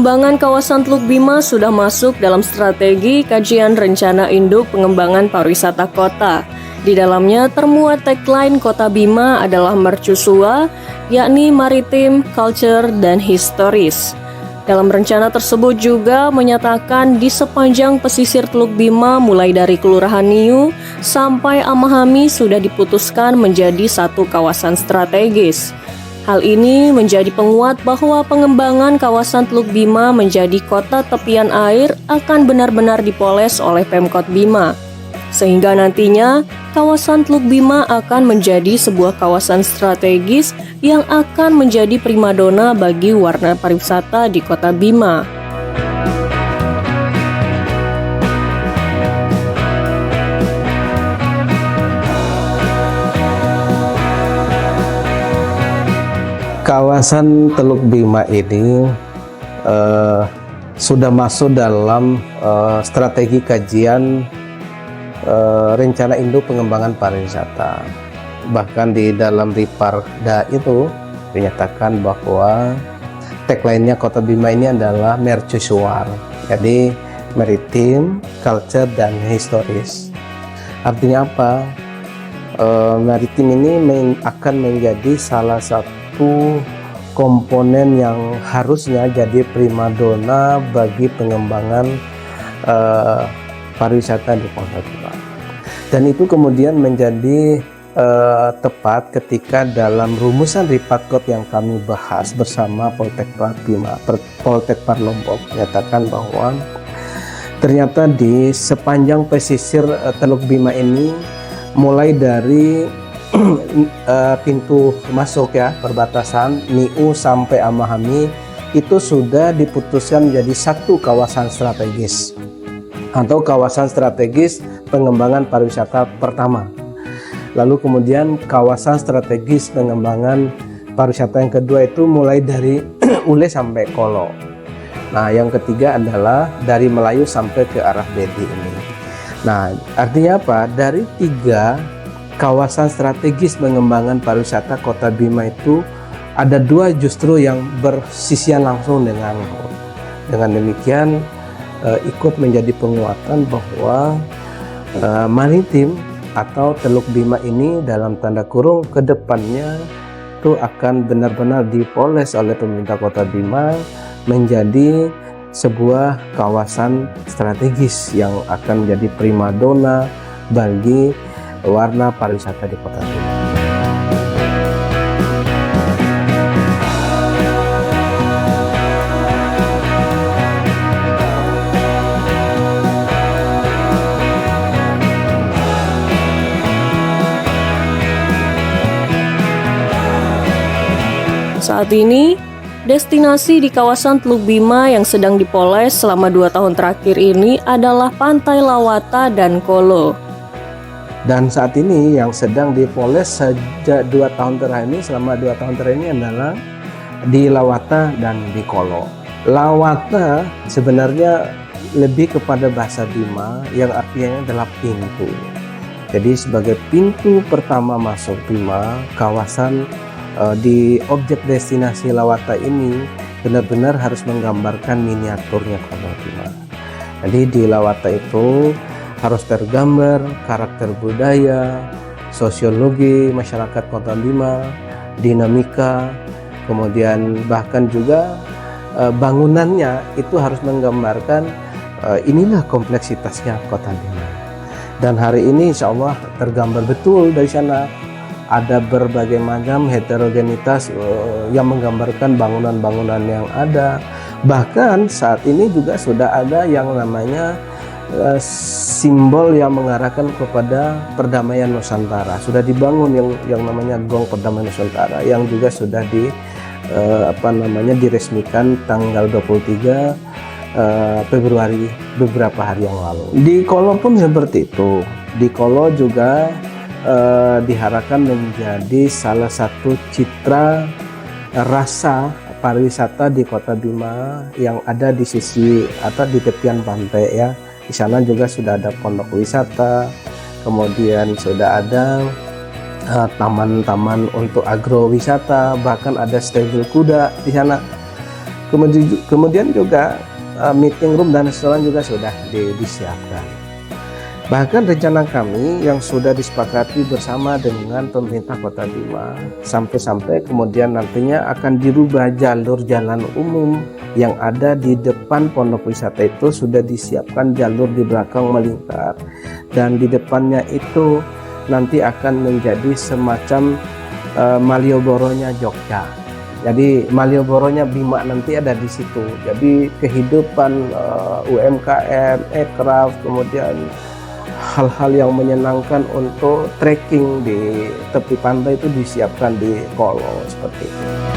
Pengembangan kawasan Teluk Bima sudah masuk dalam strategi kajian rencana induk pengembangan pariwisata kota. Di dalamnya termuat tagline Kota Bima adalah mercusuar, yakni maritim, culture, dan historis. Dalam rencana tersebut juga menyatakan di sepanjang pesisir Teluk Bima mulai dari Kelurahan Niu sampai Amahami sudah diputuskan menjadi satu kawasan strategis. Hal ini menjadi penguat bahwa pengembangan kawasan Teluk Bima menjadi kota tepian air akan benar-benar dipoles oleh Pemkot Bima. Sehingga nantinya kawasan Teluk Bima akan menjadi sebuah kawasan strategis yang akan menjadi primadona bagi warna pariwisata di Kota Bima. Kawasan Teluk Bima ini sudah masuk dalam strategi kajian rencana induk pengembangan pariwisata. Bahkan di dalam Riparda itu dinyatakan bahwa tagline-nya Kota Bima ini adalah mercusuar, jadi maritim, culture, dan historis. Artinya apa? Maritim ini akan menjadi salah satu komponen yang harusnya jadi primadona bagi pengembangan pariwisata di Kota Bima. Dan itu kemudian menjadi tepat ketika dalam rumusan Ripatkot yang kami bahas bersama Poltekpar Bima, Poltekpar Lombok, menyatakan bahwa ternyata di sepanjang pesisir Teluk Bima ini mulai dari pintu masuk ya perbatasan Niu sampai Amahami itu sudah diputuskan menjadi satu kawasan strategis atau kawasan strategis pengembangan pariwisata pertama. Lalu kemudian kawasan strategis pengembangan pariwisata yang kedua itu mulai dari Ule sampai Kolo. Nah, yang ketiga adalah dari Melayu sampai ke arah Bedi ini. Nah, artinya apa? Dari tiga kawasan strategis pengembangan pariwisata Kota Bima itu ada dua justru yang bersisian langsung dengan demikian ikut menjadi penguatan bahwa maritim atau Teluk Bima ini dalam tanda kurung ke depannya itu akan benar-benar dipoles oleh pemerintah Kota Bima menjadi sebuah kawasan strategis yang akan menjadi primadona bagi warna pariwisata di Kota Bima. Saat ini, destinasi di kawasan Teluk Bima yang sedang dipoles selama 2 tahun terakhir ini adalah Pantai Lawata dan Kolo. Dan saat ini yang sedang dipoles sejak 2 tahun terakhir ini, selama 2 tahun terakhir ini adalah di Lawata dan di Kolo. Lawata sebenarnya lebih kepada bahasa Bima yang artinya adalah pintu. Jadi sebagai pintu pertama masuk Bima, kawasan di objek destinasi Lawata ini benar-benar harus menggambarkan miniaturnya Kota Bima. Jadi di Lawata itu harus tergambar karakter budaya, sosiologi masyarakat Kota Bima, dinamika, kemudian bahkan juga bangunannya itu harus menggambarkan inilah kompleksitasnya Kota Bima. Dan hari ini insya Allah tergambar betul dari sana. Ada berbagai macam heterogenitas yang menggambarkan bangunan-bangunan yang ada. Bahkan saat ini juga sudah ada yang namanya simbol yang mengarahkan kepada perdamaian Nusantara. Sudah dibangun yang namanya Gong Perdamaian Nusantara yang juga sudah diresmikan tanggal 23 Februari beberapa hari yang lalu. Di Kolo pun seperti itu. Di Kolo juga diharapkan menjadi salah satu citra rasa pariwisata di Kota Bima yang ada di sisi atau di tepian pantai ya. Di sana juga sudah ada pondok wisata, kemudian sudah ada taman-taman untuk agrowisata, bahkan ada stable kuda di sana. Kemudian juga meeting room dan restoran juga sudah disiapkan. Bahkan rencana kami yang sudah disepakati bersama dengan pemerintah Kota Bima, sampai-sampai kemudian nantinya akan dirubah jalur jalan umum yang ada di depan pondok wisata itu sudah disiapkan jalur di belakang melingkar, dan di depannya itu nanti akan menjadi semacam Malioboro-nya Jogja. Jadi Malioboro-nya Bima nanti ada di situ. Jadi kehidupan UMKM, aircraft, kemudian hal-hal yang menyenangkan untuk trekking di tepi pantai itu disiapkan di Kolo seperti itu.